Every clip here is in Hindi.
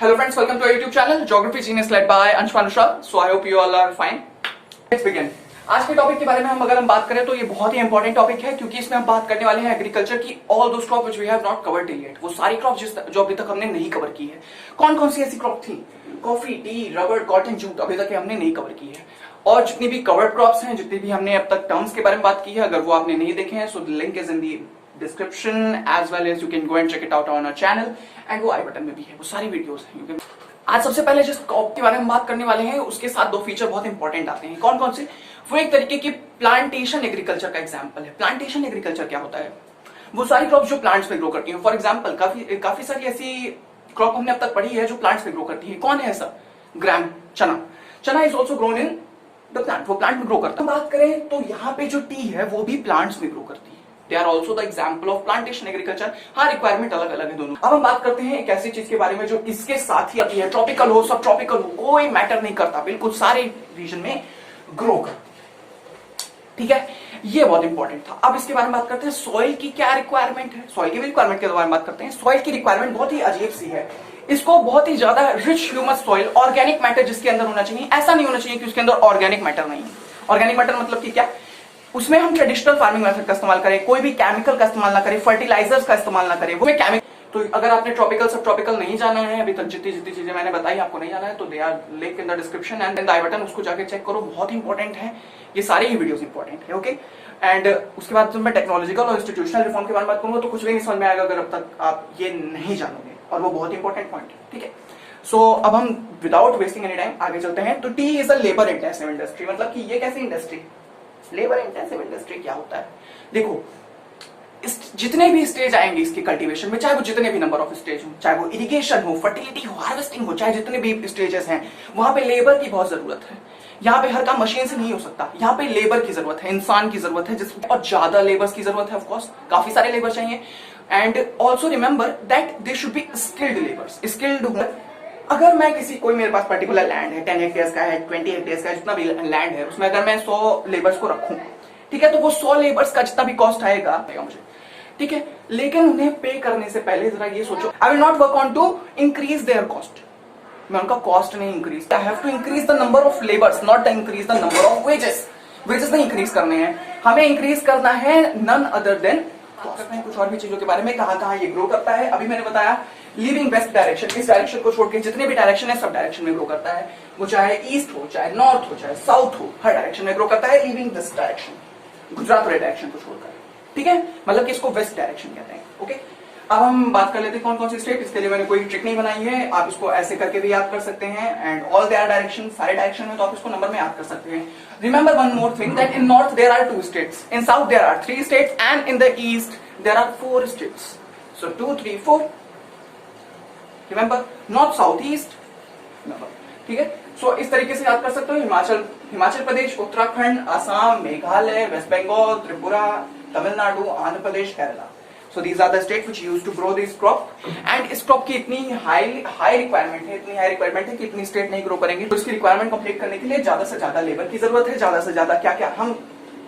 Hello friends, welcome to our YouTube channel Geography Genius led by Anshuman Mishra. So I hope you all are fine. Let's begin. आज के टॉपिक के बारे में अगर हम बात करें तो ये बहुत ही इंपॉर्टेंट टॉपिक है क्योंकि इसमें हम बात करने वाले हैं एग्रीकल्चर की all those crop which we have not covered till yet. वो सारी क्रॉप जो अभी तक हमने नहीं कवर की है। कौन कौन सी ऐसी क्रॉप थी? Coffee, T, rubber, cotton, jute अभी तक हमने नहीं कवर की है। और जितनी भी कवर्ड क्रॉप्स हैं, जितनी भी हमने अब तक टर्म्स के बारे में बात की है, अगर वो आपने नहीं देखे हैं so the link is in the description as well as you can go and check it out on our channel and वो आई बटन में भी है, वो सारी वीडियोस हैं। आज सबसे पहले जिस क्रॉप के बारे में बात करने वाले हैं उसके साथ दो फीचर बहुत इंपॉर्टेंट आते हैं। कौन कौन से? वो एक तरीके की प्लांटेशन एग्रीकल्चर का एग्जांपल है। प्लांटेशन एग्रीकल्चर क्या होता है? वो सारी क्रॉप जो प्लांट्स पे ग्रो करती हैं। फॉर एग्जांपल काफी सारी ऐसी क्रॉप हमने अब तक पढ़ी है जो प्लांट्स पे ग्रो करती है। कौन है ऐसा? ग्राम, चना is also grown in the plant, वो प्लांट में ग्रो करता है। बात करें तो यहाँ पे जो टी है वो भी प्लांट्स में ग्रो करती है। They are also the example of plantation agriculture। हाँ, रिक्वायरमेंट अलग अलग है दोनों। अब हम बात करते हैं एक ऐसी चीज के बारे में जो इसके साथ ही आती है। ट्रॉपिकल हो, सब ट्रॉपिकल हो, कोई मैटर नहीं करता, बिल्कुल सारे रीजन में ग्रो कर। ठीक है, ये बहुत इंपॉर्टेंट था। अब इसके बारे में बात करते हैं सॉइल की क्या रिक्वायरमेंट है। सॉइल की भी रिक्वायरमेंट के बारे में बात करते हैं। सॉइल की रिक्वायरमेंट बहुत ही अजीब सी है। इसको बहुत ही ज्यादा rich humus soil, organic matter जिसके अंदर होना चाहिए। ऐसा नहीं होना चाहिए कि उसके अंदर ऑर्गेनिक मैटर नहीं है। ऑर्गेनिक मैटर मतलब कि क्या? उसमें हम ट्रेडिशनल फार्मिंग मेथड का इस्तेमाल करें, कोई भी केमिकल का इस्तेमाल ना करें, फर्टिलाइजर्स का इस्तेमाल ना करें। वो केमिकल तो अगर आपने ट्रॉपिकल सब ट्रॉपिकल नहीं जाना है अभी तक, जितनी जितनी चीजें मैंने बताई आपको नहीं जाना है तो they are link in the description and in the I button, उसको जाके चेक करो, बहुत इंपॉर्टेंट है। ये सारे ही वीडियोस इंपॉर्टेंट है। ओके, एंड उसके बाद जब मैं टेक्नोलॉजिकल और इंस्टीट्यूशनल रिफॉर्म के बारे में बात करूंगा तो कुछ भी नहीं समझ में आएगा अगर अब तक आप ये नहीं जानोगे, और वो बहुत इंपॉर्टेंट पॉइंट है। ठीक है, सो अब हम विदाउट वेस्टिंग एनी टाइम आगे चलते हैं। तो T is a labour intensive industry. मतलब कि ये कैसी इंडस्ट्री? लेबर इंटेंसिव इंडस्ट्री क्या होता है? देखो, जितने भी स्टेज आएंगे इसके कल्टीवेशन में, चाहे वो जितने भी नंबर ऑफ स्टेज हो, चाहे वो इरिगेशन हो, फर्टिलिटी हो, हार्वेस्टिंग हो, चाहे जितने भी स्टेजेस हैं, वहां पे लेबर की बहुत जरूरत है। यहाँ पे हर काम मशीन से नहीं हो सकता, यहाँ पे लेबर की जरूरत है, इंसान की जरूरत है, जिस और ज्यादा लेबर्स की जरूरत है। ऑफ कोर्स काफी सारे लेबर चाहिए। And also remember that they should be skilled labours. Skilled अगर मैं कोई मेरे पास पर्टिकुलर लैंड है, 10 हेक्टेयर्स का है, 20 हेक्टेयर्स का है, जितना भी लैंड है उसमें अगर मैं 100 लेबर्स को रखूं, ठीक है, तो वो 100 लेबर्स का जितना भी कॉस्ट आएगा मुझे, ठीक है, लेकिन उन्हें पे करने से पहले जरा ये सोचो, I will not work on to increase their cost. मैं उनका कॉस्ट नहीं increase, I have to increase the number of labours, not increase the number of wages. Wages नहीं इंक्रीज करने हैं, हमें इंक्रीज करना है नन अदर देन कॉस्ट। कुछ और भी चीजों के बारे में, कहां ये ग्रो करता है, अभी मैंने बताया लिविंग वेस्ट डायरेक्शन, इस डायरेक्शन को छोड़ के जितने भी डायरेक्शन है सब डायरेक्शन में ग्रो करता है। वो चाहे ईस्ट हो, चाहे नॉर्थ हो, चाहे साउथ हो, हर डायरेक्शन में ग्रो करता है। लिविंग वेस्ट डायरेक्शन, गुजरात वाले डायरेक्शन को छोड़कर, ठीक है, मतलब कि इसको वेस्ट डायरेक्शन कहते हैं। ओके, अब हम बात कर लेते हैं कौन कौन सी स्टेट। इसके लिए मैंने कोई ट्रिक नहीं बनाई है, आप इसको ऐसे करके भी याद कर सकते हैं। एंड ऑल देयर डायरेक्शन, सारे डायरेक्शन में तो आप इसको नंबर में याद कर सकते हैं। Remember one more thing that in north there are 2 states, in south there are 3 states and in the east there are 4 states. So 2 3 4, remember, north south east, ठीक है। सो इस तरीके से याद कर सकते हो। Himachal Pradesh, Uttarakhand, Assam, Meghalaya, West Bengal, Tripura, Tamil Nadu, Andhra Pradesh, Kerala. So these are the state which used to grow this crop. And इस क्रॉप की इतनी हाई रिक्वायरमेंट है कि इतनी स्टेट नहीं ग्रो करेंगे। तो इसकी रिक्वायरमेंट कंप्लीट करने के लिए ज्यादा से ज्यादा लेबर की जरूरत है। ज्यादा से ज्यादा क्या क्या, हम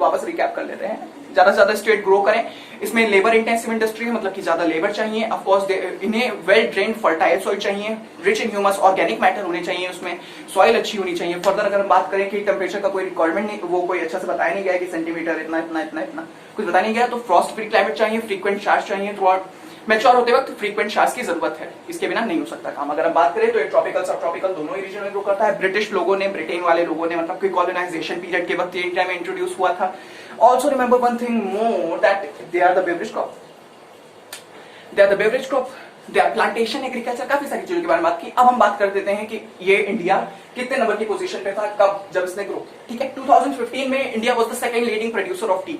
वापस रिकैप कर लेते हैं। ज्यादा से ज्यादा स्टेट ग्रो करें, इसमें लेबर इंटेंसिव इंडस्ट्री है, मतलब कि ज्यादा लेबर चाहिए। ऑफ कोर्स इन्हें वेल ड्रेन्ड फर्टाइल सॉइल चाहिए, rich in humus, organic matter होने चाहिए, उसमें सॉइल अच्छी होनी चाहिए। फर्दर अगर हम बात करें कि टेम्परेचर का कोई रिक्वायरमेंट नहीं, वो कोई अच्छा से बताया नहीं गया कि सेंटीमीटर इतना इतना इतना इतना कुछ बताया नहीं गया। तो फ्रॉस्ट फ्री क्लाइमेट चाहिए, फ्रीक्वेंट शावर्स चाहिए थ्रू आउट। मैच्योर होते वक्त फ्रीक्वेंट शावर्स की जरूरत है, इसके बिना नहीं हो सकता काम। अगर हम बात करें तो ये ट्रॉपिकल सब ट्रॉपिकल दोनों ही रीजन में ग्रो करता है। ब्रिटिश लोगों ने, ब्रिटेन वाले लोगों ने, मतलब कि कॉलोनाइजेशन पीरियड के वक्त इंडिया में इंट्रोड्यूस हुआ था। Also remember one thing more, that they are the beverage crop. They are the beverage crop. They are plantation agriculture। काफी सारी चीजों के बारे में बात की। अब हम बात कर देते हैं कि ये इंडिया कितने नंबर की पोजीशन पे था कब, जब इसने ग्रो किया। ठीक है, 2015 में India was the second leading producer of T.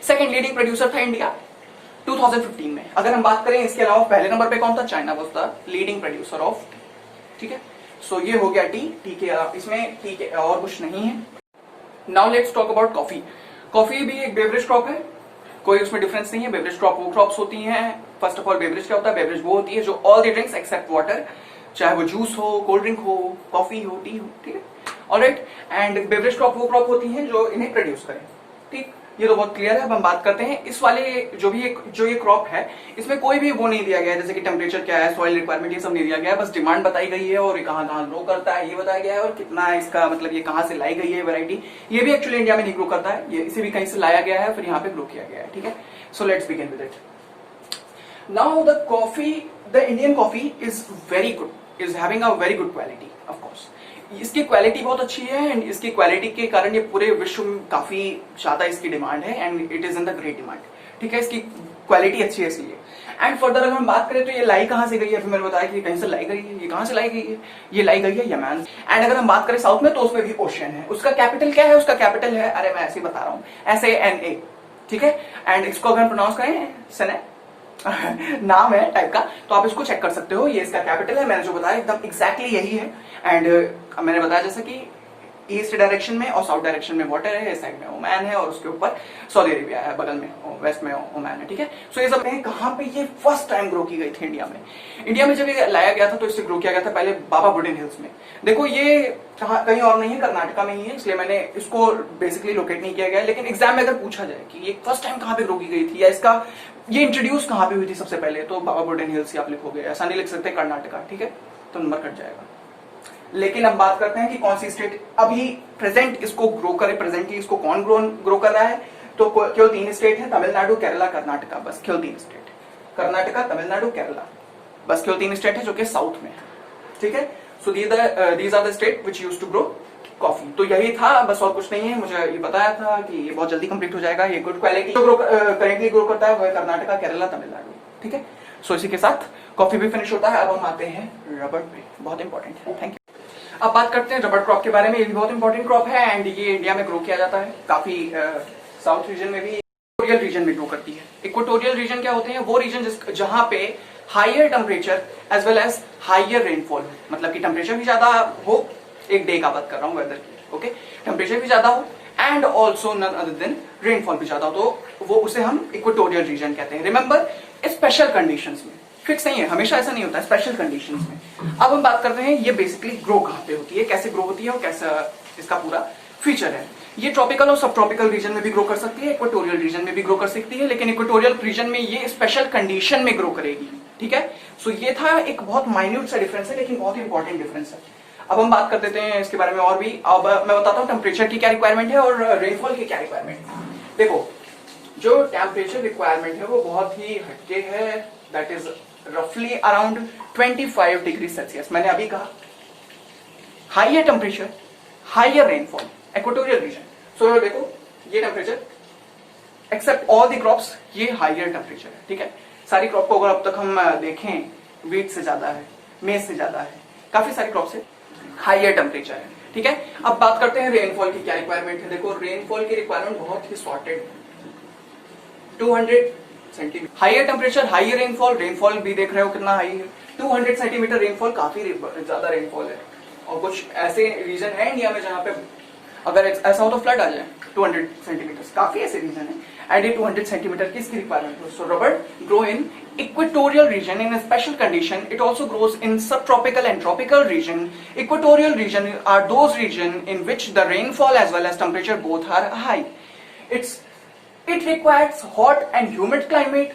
Second leading producer था इंडिया 2015 में। अगर हम बात करें इसके अलावा पहले नंबर पे कौन था? China was the leading producer of T. ठीक है, सो ये हो गया टी। टी के इसमें टी के और कुछ नहीं है। Now let's talk about coffee. Coffee भी एक बेवरेज क्रॉप है, कोई उसमें डिफरेंस नहीं है। बेवरेज क्रॉप वो क्रॉप्स होती हैं। फर्स्ट ऑफ ऑल बेवरेज क्या होता है? बेवरेज वो होती है जो all the drinks except water, चाहे वो जूस हो, कोल्ड ड्रिंक हो, कॉफी हो, टी हो, ठीक है, ऑलराइट। एंड बेवरेज क्रॉप वो क्रॉप होती हैं जो इन्हें प्रोड्यूस करें, ठीक। ये तो बहुत क्लियर है। अब हम बात करते हैं इस वाले जो ये क्रॉप है, इसमें कोई भी वो नहीं दिया गया है, जैसे कि टेम्परेचर क्या है, सॉइल रिक्वायरमेंट, ये सब नहीं दिया गया है। बस डिमांड बताई गई है और ये कहाँ कहाँ ग्रो करता है ये बताया गया है, और कितना इसका मतलब ये कहाँ से लाई गई है वैरायटी। ये भी एक्चुअली इंडिया में नहीं ग्रो करता है, ये इसे भी कहीं से लाया गया है फिर यहाँ पे ग्रो किया गया है। ठीक है, सो let's begin with it. Now the Indian coffee is very good, is having a very good quality. Of course इसकी क्वालिटी बहुत अच्छी है एंड इसकी क्वालिटी के कारण ये पूरे विश्व में काफी ज्यादा इसकी डिमांड है and it is in the great demand. ठीक है, इसकी क्वालिटी अच्छी है इसलिए। एंड फर्दर अगर हम बात करें तो ये लाई कहाँ से गई है, अभी मैंने बताया कि कहीं से लाई गई है। ये कहाँ से लाई गई है? ये लाई गई है यमन। एंड अगर हम बात करें साउथ में तो उसमें भी ओशियन है। उसका कैपिटल क्या है? उसका कैपिटल है, अरे मैं ऐसे ही बता रहा हूँ, SANA। ठीक है, एंड इसको अगर प्रोनाउंस करें सने नाम है टाइप का, तो आप इसको चेक कर सकते हो। ये इसका कैपिटल है, मैंने जो बताया एकदम एग्जैक्टली यही है। एंड मैंने बताया जैसा कि ईस्ट डायरेक्शन में और साउथ डायरेक्शन में वाटर है, इस साइड में ओमान है और उसके ऊपर सऊदी अरेबिया है, बगल में वेस्ट में ओमान है। ठीक है, सो ये सब कहाँ पे ये फर्स्ट टाइम ग्रो की गई थी इंडिया में। इंडिया में जब ये लाया गया था तो इससे ग्रो किया गया था पहले बाबा बुडन हिल्स में। देखो ये कहीं और नहीं है, कर्नाटका में ही है, इसलिए मैंने इसको बेसिकली लोकेट नहीं किया गया। लेकिन एग्जाम में अगर पूछा जाए कि ये फर्स्ट टाइम कहाँ पे ग्रो की गई थी या इसका ये इंट्रोड्यूस कहाँ पे हुई थी सबसे पहले, तो बाबा बुडन हिल्स आप लिखोगे, ऐसा नहीं लिख सकते कर्नाटका। ठीक है, तो नंबर कट जाएगा। लेकिन अब बात करते हैं कि कौन सी स्टेट अभी प्रेजेंट इसको ग्रो करे, प्रेजेंटली इसको कौन ग्रो कर रहा है। तो केवल 3 स्टेट है, तमिलनाडु, केरला, कर्नाटका, बस केवल 3 स्टेट। कर्नाटका, तमिलनाडु, केरला, बस केवल 3 स्टेट है जो कि साउथ में है। ठीक है, so these are the state which used to grow coffee. तो यही था, बस और कुछ नहीं है। मुझे ये बताया था कि ये बहुत जल्दी कंप्लीट हो जाएगा। ये गुड क्वालिटी जो करेंटली ग्रो करता है वो है कर्नाटका, केरला, तमिलनाडु। ठीक है, सो इसी के साथ कॉफी भी फिनिश होता है। अब हम आते हैं रबर पे, बहुत इंपॉर्टेंट है। Thank you. अब बात करते हैं रबर क्रॉप के बारे में। ये भी बहुत इंपॉर्टेंट क्रॉप है एंड ये इंडिया में ग्रो किया जाता है काफी, साउथ रीजन में भी, इक्वेटोरियल रीजन में ग्रो करती है। इक्वेटोरियल रीजन क्या होते हैं? वो रीजन जहां पे higher temperature as well as higher rainfall, मतलब कि टेम्परेचर भी ज्यादा हो, एक डे का बात कर रहा हूँ वेदर की, ओके, टेम्परेचर भी ज्यादा हो and also none other than rainfall भी ज्यादा हो, तो वो उसे हम इक्वेटोरियल रीजन कहते हैं। रिमेंबर, स्पेशल कंडीशंस में, फिक्स नहीं है, हमेशा ऐसा नहीं होता, स्पेशल कंडीशंस में। अब हम बात करते हैं ये बेसिकली ग्रो कहाँ पे होती है, कैसे ग्रो होती है और कैसा इसका पूरा फीचर है। ये ट्रॉपिकल और सब ट्रॉपिकल रीजन में भी ग्रो कर सकती है, इक्वेटोरियल रीजन में भी ग्रो कर सकती है, लेकिन इक्वेटोरियल रीजन में ये स्पेशल कंडीशन में ग्रो करेगी। ठीक है, सो ये था एक बहुत माइन्यूट सा डिफरेंस है, लेकिन बहुत इंपॉर्टेंट डिफरेंस है। अब हम बात कर देते हैं इसके बारे में और भी। अब मैं बताता हूँ टेम्परेचर की क्या रिक्वायरमेंट है और रेनफॉल की क्या रिक्वायरमेंट है। देखो, जो टेम्परेचर रिक्वायरमेंट है वो बहुत ही हटके है, दैट इज रफली अराउंड 25 डिग्री सेल्सियस। मैंने अभी कहा higher temperature, higher rainfall, equatorial region. So देखो ये temperature except all the crops, ये हाइयर टेम्परेचर है। ठीक है, सारी क्रॉप को अगर अब तक हम देखें, वीट से ज्यादा है, मेज से ज्यादा है, काफी सारी क्रॉप से हाइयर टेम्परेचर है। ठीक है, अब बात करते हैं रेनफॉल की क्या रिक्वायरमेंट है। देखो रेनफॉल की रिक्वायरमेंट बहुत ही sorted, 200 centimetre. Higher temperature, higher rainfall, rainfall भी देख रहे हो कितना हाई है, 200 सेंटीमीटर रेनफॉल, काफी ज्यादा रेनफॉल है। और कुछ ऐसे रीजन है इंडिया में जहां पे अगर ऐसा हो तो फ्लड आ जाए। 200 सेंटीमीटर, काफी ऐसे रीजन है। एंड ये 200 सेंटीमीटर की इसकी रिक्वायरमेंट है। So rubber grow in equatorial region in a special condition. It also grows in subtropical and tropical region. Equatorial region are those region in which the rainfall as well as temperature both are high. It requires hot and humid climate.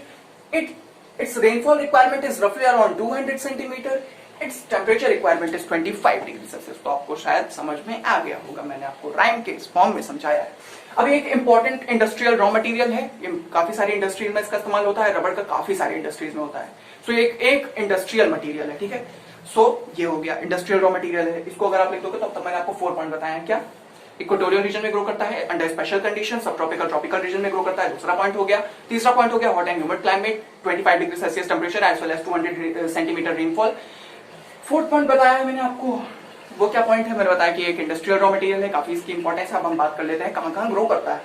Its rainfall requirement is roughly around 200 centimeter. Its temperature requirement is 25 degree Celsius. तो आपको शायद समझ में आ गया होगा, मैंने आपको राइम के इस फॉर्म में समझाया है। अब एक इंपॉर्टेंट इंडस्ट्रियल रॉ मटेरियल है, ये काफी सारी इंडस्ट्रीज में इसका इस्तेमाल होता है, रबर का काफी सारी इंडस्ट्रीज में होता है। सो एक इंडस्ट्रियल मटेरियल है। ठीक है, सो ये हो गया इंडस्ट्रियल रॉ मटेरियल है। इसको अगर आप लिख दोगे तो अब तक मैंने आपको 4 पॉइंट बताया है। क्या? इक्वेटोरियल रीजन में ग्रो करता है, अंडर स्पेशल कंडीशन, सब ट्रॉपिकल ट्रॉपिकल रीजन में ग्रो करता है, दूसरा पॉइंट हो गया। तीसरा पॉइंट हो गया hot and humid climate, 25 degree Celsius temperature as well as 200 centimetre rainfall. Fourth point बताया है मैंने आपको, वो क्या पॉइंट है? मैंने बताया कि एक इंडस्ट्रियल रॉ मटेरियल है, काफी इसकी इंपॉर्टेंस है। अब हम बात कर लेते हैं कहां कहां ग्रो करता है।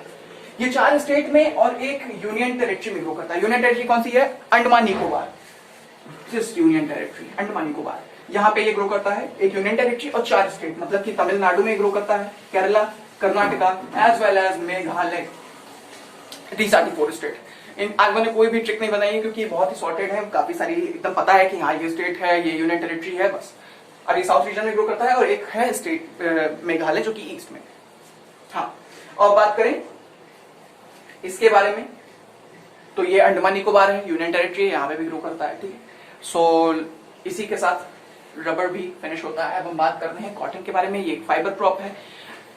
ये 4 स्टेट में और एक यूनियन टेरिटरी में ग्रो करता है। यूनियन टेरिटरी कौन सी है? अंडमान निकोबार, जिस यूनियन टेरिटरी अंडमान निकोबार, यहाँ पे ये ग्रो करता है। एक यूनियन टेरिटरी और 4 स्टेट, मतलब कि तमिलनाडु में ग्रो करता है, Kerala, Karnataka as well as Meghalaya. These are the 4 state. आज मैंने कोई भी ट्रिक नहीं बनाई है क्योंकि बहुत ही सॉर्टेड है, काफी सारी एकदम पता है कि हाँ ये स्टेट है, ये यूनियन टेरिटरी है, बस। अब ये साउथ रीजन में ग्रो करता है और एक है स्टेट मेघालय जो कि ईस्ट में। हाँ, और बात करें इसके बारे में, तो ये अंडमान निकोबार है, यूनियन टेरिटरी है, यहाँ पे भी ग्रो करता है, ठीक है। सो इसी के साथ रबर भी फिनिश होता है। अब हम बात करते हैं कॉटन के बारे में। ये फाइबर क्रॉप है,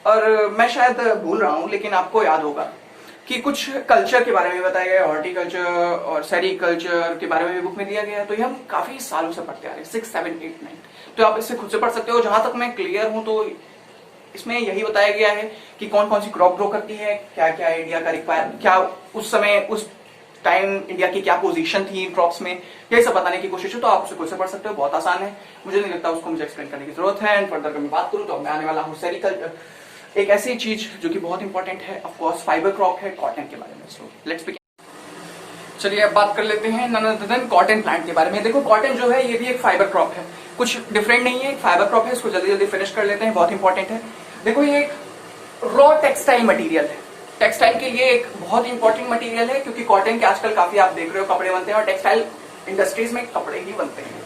और मैं शायद भूल रहा हूँ लेकिन आपको याद होगा कि कुछ कल्चर के बारे में बताया गया है, हॉर्टिकल्चर और सेरिकल्चर के बारे में भी बुक में दिया गया है। तो ये हम काफी सालों से पढ़ते आ रहे हैं, 6, 7, 8, 9। तो आप इससे खुद से पढ़ सकते हो। जहां तक मैं क्लियर हूं तो इसमें यही बताया गया है कि कौन कौन सी क्रॉप ग्रो करती है, क्या क्या इंडिया का रिक्वायर, क्या उस समय उस टाइम इंडिया की क्या पोजीशन थी क्रॉप्स में, यही सब बताने की कोशिश है। तो आप उसे खुद से पढ़ सकते हो, बहुत आसान है। मुझे नहीं लगता उसको मुझे एक्सप्लेन करने की जरूरत है। एंड फर्दर मैं बात करूं तो मैं आने वाला हूं सेरिकल्चर, एक ऐसी चीज जो कि बहुत इंपॉर्टेंट है, ऑफ कोर्स फाइबर क्रॉप है, कॉटन के बारे में। So let's begin. चलिए अब बात कर लेते हैं none other than cotton plant के बारे में। देखो कॉटन जो है ये भी एक फाइबर क्रॉप है, कुछ डिफरेंट नहीं है, एक फाइबर क्रॉप है। इसको जल्दी जल्दी फिनिश कर लेते हैं, बहुत इंपॉर्टेंट है। देखो ये एक रॉ टेक्सटाइल मटेरियल है, टेक्सटाइल के लिए एक बहुत इंपॉर्टेंट मटेरियल है, क्योंकि कॉटन के आजकल काफी आप देख रहे हो कपड़े बनते हैं और टेक्सटाइल इंडस्ट्रीज में कपड़े ही बनते हैं।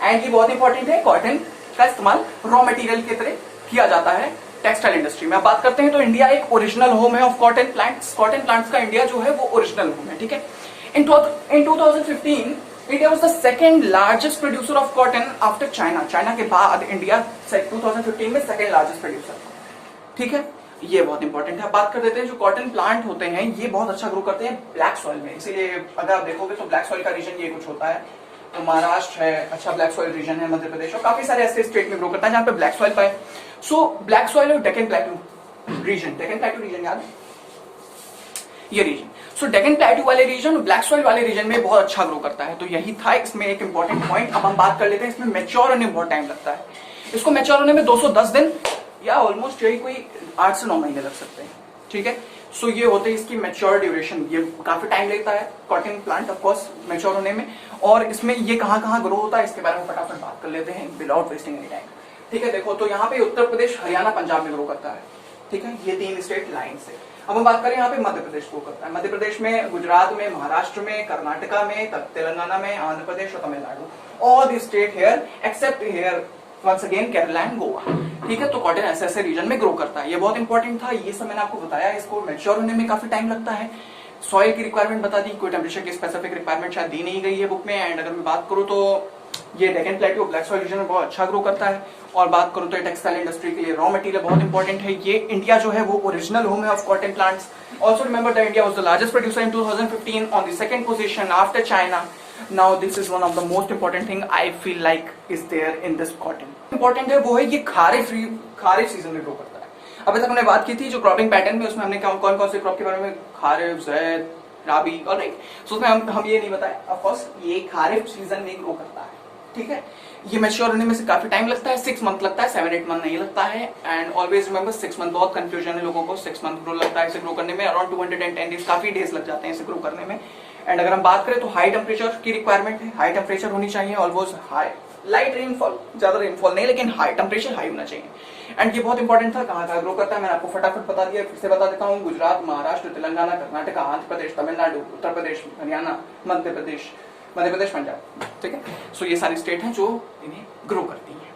एंड ये बहुत इंपॉर्टेंट है, कॉटन का इस्तेमाल रॉ मटेरियल की तरह किया जाता है टेक्सटाइल इंडस्ट्री में। अब बात करते हैं तो इंडिया एक ओरिजिनल होम है of cotton plants. Cotton plants का इंडिया जो है वो ओरिजिनल होम है, ठीक है। इन 2015 India was the second largest producer of cotton after China. China के बाद इंडिया 2015 में सेकंड लार्जेस्ट प्रोड्यूसर, ठीक है। ये बहुत इंपॉर्टेंट है। बात कर देते हैं जो कॉटन प्लांट होते हैं ये बहुत अच्छा ग्रो करते हैं ब्लैक सॉइल में। इसीलिए अगर आप देखोगे तो ब्लैक सॉइल का रीजन ये कुछ होता है। तो महाराष्ट्र है, अच्छा ब्लैक सॉइल रीजन है, मध्य प्रदेश और काफी सारे ऐसे स्टेट में ग्रो करता है जहां पे ब्लैक सॉइल पाए। सो ब्लैक सॉइल और Deccan plateau region, Deccan plateau region याद है ये रीजन। सो डेक्कन प्लेटू वाले रीजन और ब्लैक सॉइल वाले रीजन में बहुत अच्छा ग्रो करता है। तो यही था इसमें एक इंपॉर्टेंट पॉइंट। अब हम बात कर लेते हैं इसमें मैच्योर होने में बहुत टाइम लगता है। इसको मैच्योर होने में 210 दिन या ऑलमोस्ट यही कोई 8 से 9 महीने लग सकते हैं, ठीक है। सो ये होते हैं इसकी मैच्योर ड्यूरेशन, ये काफी टाइम लेता है cotton plant of course mature होने में। और इसमें ये कहाँ कहाँ ग्रो होता है इसके बारे में फटाफट बात कर लेते हैं विदाउट वेस्टिंग एनी टाइम, ठीक है। देखो तो यहाँ पे उत्तर प्रदेश, हरियाणा, पंजाब में ग्रो करता है, ठीक है। ये 3 स्टेट लाइन से। अब हम बात करें यहाँ पे मध्य प्रदेश ग्रो करता है। मध्य प्रदेश में, गुजरात में, महाराष्ट्र में, कर्नाटका में, तेलंगाना में, आंध्र प्रदेश और Tamil Nadu. All the state here except here once again Kerala and Goa, ठीक है। तो कॉटन ऐसे ऐसे रीजन में ग्रो करता है। ये बहुत इंपॉर्टेंट था, ये सब मैंने आपको बताया। इसको मैच्योर होने में काफी टाइम लगता है। सॉइल की रिक्वायरमेंट बता दी, कोई टेम्परेचर की स्पेसिफिक रिक्वायरमेंट शायद दी नहीं गई है बुक में। एंड अगर मैं बात करूं तो ये Deccan plateau black soil region में बहुत अच्छा ग्रो करता है। और बात करूं तो टेक्सटाइल इंडस्ट्री के लिए रॉ मटेरियल बहुत इंपॉर्टेंट है। ये इंडिया जो है वो ओरिजिनल होम है of cotton plants. Also remember that India was the largest producer in 2015 on the second position after China. Now this is one of the most important thing I feel like is there in this cotton. Important है वो है ये खारिफ सीजन में ग्रो करता है। अभी तक हमने बात की थी जो क्रॉपिंग पैटर्न में, उसमें हमने कौन कौन से क्रॉप के बारे में, खारिफ, ज़ैद, राबी, ऑलराइट। सो उसमें हम ये नहीं बताए, ऑफ कोर्स ये खारिफ सीजन में ग्रो करता है, ठीक है। ये मैच्योर होने में से काफी टाइम लगता है, 6 मंथ लगता है, 7-8 मंथ नहीं लगता है। एंड ऑलवेज रिमेंबर 6 मंथ, बहुत कंफ्यूजन है लोगों को, 6 मंथ ग्रो लगता है इसे ग्रो करने में। अराउंड 210 डेज, काफी डेज लग जाते हैं इसे ग्रो करने में। एंड अगर हम बात करें तो हाई टेम्परेचर की रिक्वायरमेंट है, हाई टेम्परेचर होनी चाहिए, ऑलमोस्ट हाई, लाइट रेनफॉल, ज्यादा रेनफॉल नहीं, लेकिन हाई टेम्परेचर हाई होना चाहिए। एंड ये बहुत इंपॉर्टेंट था, कहाँ कहाँ ग्रो करता है मैंने आपको फटाफट बता दिया, फिर से बता देता हूँ। गुजरात, महाराष्ट्र, तेलंगाना, कर्नाटका, आंध्र प्रदेश, तमिलनाडु, उत्तर प्रदेश, हरियाणा, मध्य प्रदेश, पंजाब, ठीक है। सो ये सारी स्टेट हैं जो इन्हें ग्रो करती हैं।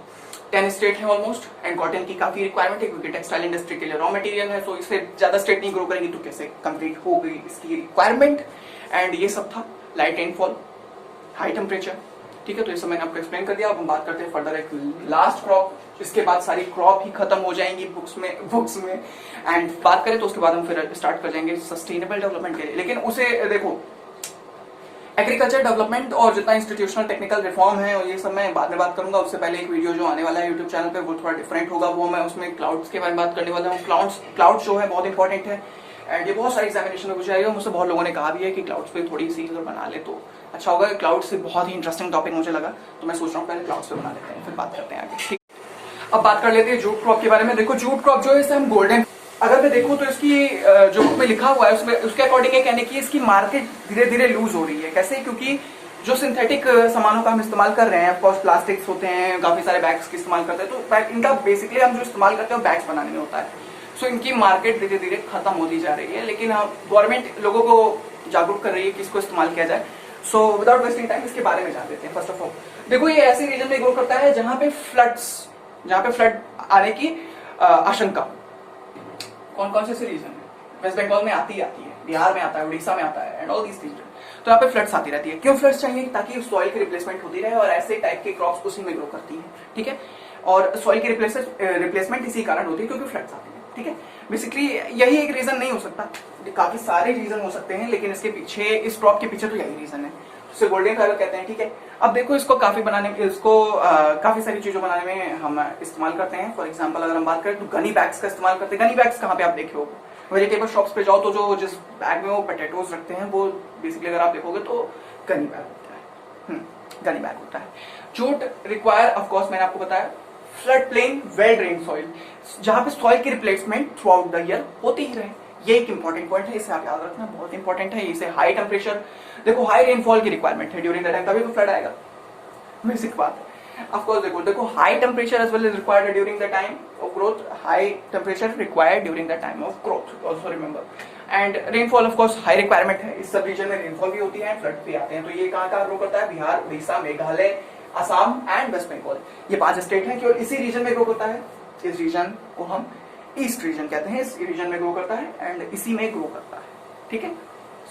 10 स्टेट है ऑलमोस्ट। एंड कॉटन की काफी रिक्वायरमेंट है क्योंकि टेक्सटाइल इंडस्ट्री के लिए रॉ मटेरियल है। सो इससे ज्यादा स्टेट नहीं ग्रो करेंगी तो कैसे कंप्लीट हो गई इसकी रिक्वायरमेंट। एंड ये सब था, लाइट रेनफॉल, हाई टेम्परेचर, ठीक है। तो ये सब मैंने आपको एक्सप्लेन कर दिया। अब हम बात करते हैं फर्दर एक लास्ट क्रॉप, इसके बाद सारी क्रॉप ही खत्म हो जाएंगी बुक्स में। एंड बात करें तो उसके बाद हम फिर स्टार्ट कर जाएंगे सस्टेनेबल डेवलपमेंट के लिए। लेकिन उसे देखो, एग्रीकल्चर डेवलपमेंट और जितना इंस्टीट्यूशनल टेक्निकल रिफॉर्म है और ये सब मैं बाद में बात करूंगा। उससे पहले एक वीडियो जो आने वाला है यूट्यूब चैनल पे वो थोड़ा डिफरेंट होगा, वो मैं उसमें क्लाउड्स के बारे में बात करने वाला हूँ। क्लाउड्स जो है बहुत इंपॉर्टेंट है। एंड ये बहुत सारी एग्जामिनेशन में पूछा जाएगा। मुझसे बहुत लोगों ने कहा भी है कि क्लाउड्स पे थोड़ी सी अगर बना ले तो अच्छा होगा। क्लाउड्स से बहुत ही इंटरेस्टिंग टॉपिक मुझे लगा, तो मैं सोच रहा हूँ पहले क्लाउड्स पे बना लेते हैं, फिर बात करते हैं आगे, ठीक। अब बात कर लेते हैं जूट क्रॉप के बारे में। देखो जूट क्रॉप जो है इसे हम गोल्डन, अगर मैं देखूं तो इसकी जो बुक में लिखा हुआ है उसमें उसके अकॉर्डिंग ये कहने की इसकी मार्केट धीरे धीरे लूज हो रही है। कैसे? क्योंकि जो सिंथेटिक सामानों का हम इस्तेमाल कर रहे हैं, ऑफकोर्स प्लास्टिक्स होते हैं, काफी सारे बैग्स की इस्तेमाल करते हैं, तो इनका बेसिकली हम जो इस्तेमाल करते हैं वो बैग्स बनाने में होता है। सो इनकी मार्केट धीरे धीरे खत्म होती जा रही है। लेकिन गवर्नमेंट लोगों को जागरूक कर रही है कि इसको इस्तेमाल किया जाए। सो विदाउट वेस्टिंग टाइम इसके बारे में जान लेते हैं। फर्स्ट ऑफ ऑल देखो, ये ऐसे रीजन में ग्रो करता है जहां पे फ्लड आने की आशंका। कौन कौन से रीजन है? वेस्ट बंगाल में आती है, बिहार में आता है, उड़ीसा में आता है एंड ऑल दीज थिंग्स। तो यहाँ पे फ्लड्स आती रहती है। क्यों फ्लड्स चाहिए? ताकि सॉइल की रिप्लेसमेंट होती रहे और ऐसे टाइप के क्रॉप्स उसी में ग्रो करती है, ठीक है। और सॉइल की रिप्लेसमेंट इसी कारण होती है क्योंकि फ्लड्स आती है, ठीक है। बेसिकली यही एक रीजन नहीं हो सकता, काफी सारे रीजन हो सकते हैं, लेकिन इसके पीछे, इस क्रॉप के पीछे तो यही रीजन है, इसे गोल्डन फाइबर कहते हैं, ठीक है। अब देखो इसको काफी बनाने में, इसको काफी सारी चीजों बनाने में हम इस्तेमाल करते हैं। फॉर एग्जांपल अगर हम बात करें तो गनी बैग्स का इस्तेमाल करते हैं। गनी बैग्स कहाँ पे आप देखे हो? वेजिटेबल शॉप्स पे जाओ तो जो जिस बैग में वो पोटैटोज रखते हैं वो बेसिकली अगर आप देखोगे तो गनी बैग होता है, गनी बैग होता है। जूट रिक्वायर ऑफ कोर्स, मैंने आपको बताया, flood plain, well drain soil, जहां पे सॉइल की replacement through out the year होती ही रहे। ये एक इंपॉर्टेंट पॉइंट है, इसे आप याद रखना, बहुत इंपॉर्टेंट है। इसे हाई टेम्परेचर, देखो हाई रेनफॉल की रिक्वायरमेंट है ड्यूरिंग द टाइम, तभी तो फ्लड आएगा, बेसिक बात है। Of course, देखो high temperature as well is required during the time of growth. High temperature required during the time of growth. Also remember. And rainfall of course high requirement है। इस सब रीजन में रेनफॉल भी होती है, फ्लड भी आते हैं। तो ये कहाँ ग्रो करता है? बिहार, उड़ीसा, मेघालय, असम एंड वेस्ट बंगाल, ये 5 स्टेट हैं केवल इसी रीजन में ग्रो करता है। इस रीजन को हम ईस्ट रीजन कहते हैं। इस रीजन में ग्रो करता है एंड इसी में ग्रो करता है, ठीक है।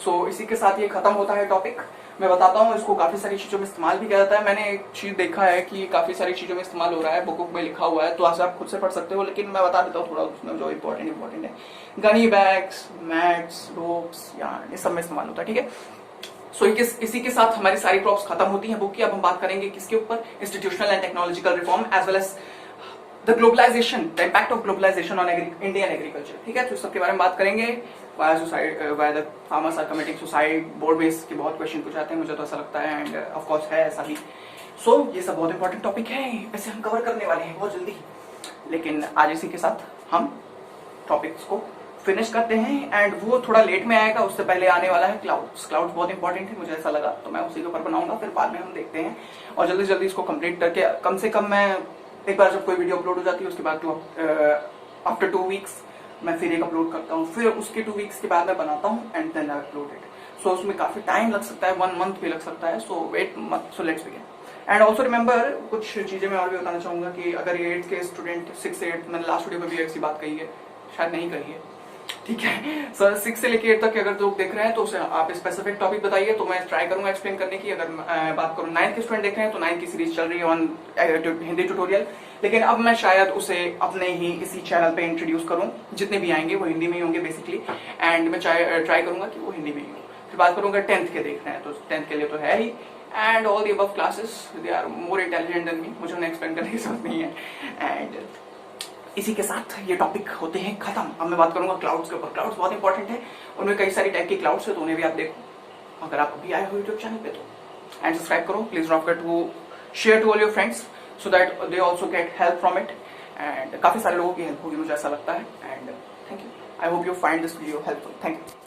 सो इसी के साथ ये खत्म होता है टॉपिक। मैं बताता हूँ, इसको काफी सारी चीजों में इस्तेमाल भी किया जाता है। मैंने एक चीज देखा है कि काफी सारी चीजों में इस्तेमाल हो रहा है, बुक में लिखा हुआ है, तो आज आप खुद से पढ़ सकते हो, लेकिन मैं बता देता हूँ थोड़ा उसमें जो इंपॉर्टेंट है। Ghani bags, mats, ropes, yarn, ये सब में इस्तेमाल होता है, ठीक है। सो इसी के साथ हमारी सारी क्रॉप्स खत्म होती हैं बुक की। अब हम बात करेंगे किसके ऊपर? Institutional and technological reform as well as the globalisation, the impact of globalisation on Indian agriculture, ठीक है। तो इस सब के बारे में बात करेंगे। Why the farmers are committing suicide, board base के बहुत क्वेश्चन पूछ जाते हैं, मुझे तो ऐसा लगता है, एंड ऑफ कोर्स है ऐसा भी। सो ये सब बहुत इंपॉर्टेंट टॉपिक है, ऐसे हम कवर करने वाले हैं बहुत जल्दी। लेकिन आज इसी के साथ हम टॉपिक्स को फिनिश करते हैं, एंड वो थोड़ा लेट में आएगा, उससे पहले आने वाला है क्लाउड्स। क्लाउड्स बहुत इंपॉर्टेंट है, मुझे ऐसा लगा, तो मैं उसी के ऊपर बनाऊंगा, फिर बाद में हम देखते हैं। और जल्दी जल्दी इसको कंप्लीट करके, कम से कम मैं एक बार जब कोई वीडियो अपलोड हो जाती है उसके बाद आफ्टर 2 वीक्स मैं फिर एक अपलोड करता हूँ, फिर उसके 2 वीक्स के बाद मैं बनाता हूँ and then I upload it. So उसमें काफी टाइम लग सकता है, 1 मंथ भी लग सकता है। सो वेट मत, सो let's begin. And also remember, कुछ चीजें मैं और भी बताना चाहूंगा कि अगर 8th के स्टूडेंट, 6 से 8, मैंने लास्ट वीडियो में भी ऐसी बात कही है, शायद नहीं कही है, ठीक है। सर 6 से लेकर 8 तक अगर लोग देख रहे हैं तो उसे आप स्पेसिफिक टॉपिक बताइए, तो मैं ट्राई करूंगा एक्सप्लेन करने की। अगर बात करूं 9th के स्टूडेंट देख रहे हैं तो 9th की सीरीज चल रही है ऑन हिंदी ट्यूटोरियल, लेकिन अब मैं शायद उसे अपने ही इसी चैनल पे इंट्रोड्यूस करूं। जितने भी आएंगे वो हिंदी में ही होंगे बेसिकली, एंड मैं ट्राई करूंगा कि वो हिंदी में ही हो। फिर बात करूंगा 10th के देख रहे हैं तो 10th के लिए तो है ही, and all the above classes they are more intelligent than me, मुझे उन्हें एक्सप्लेन करने की जरूरत नहीं है। एंड इसी के साथ ये टॉपिक होते हैं खत्म। अब मैं बात करूंगा क्लाउड्स के ऊपर। क्लाउड्स बहुत इंपॉर्टेंट है, उनमें कई सारी टाइप के क्लाउड्स है, तो उन्हें भी आप देखो अगर आप अभी आए हो यूट्यूब चैनल पे तो। एंड सब्सक्राइब करो, please don't forget to share to all your friends so that they also get help from it, and काफी सारे लोगों की हेल्प होगी मुझे ऐसा लगता है। And thank you, I hope you find this video helpful. Thank you.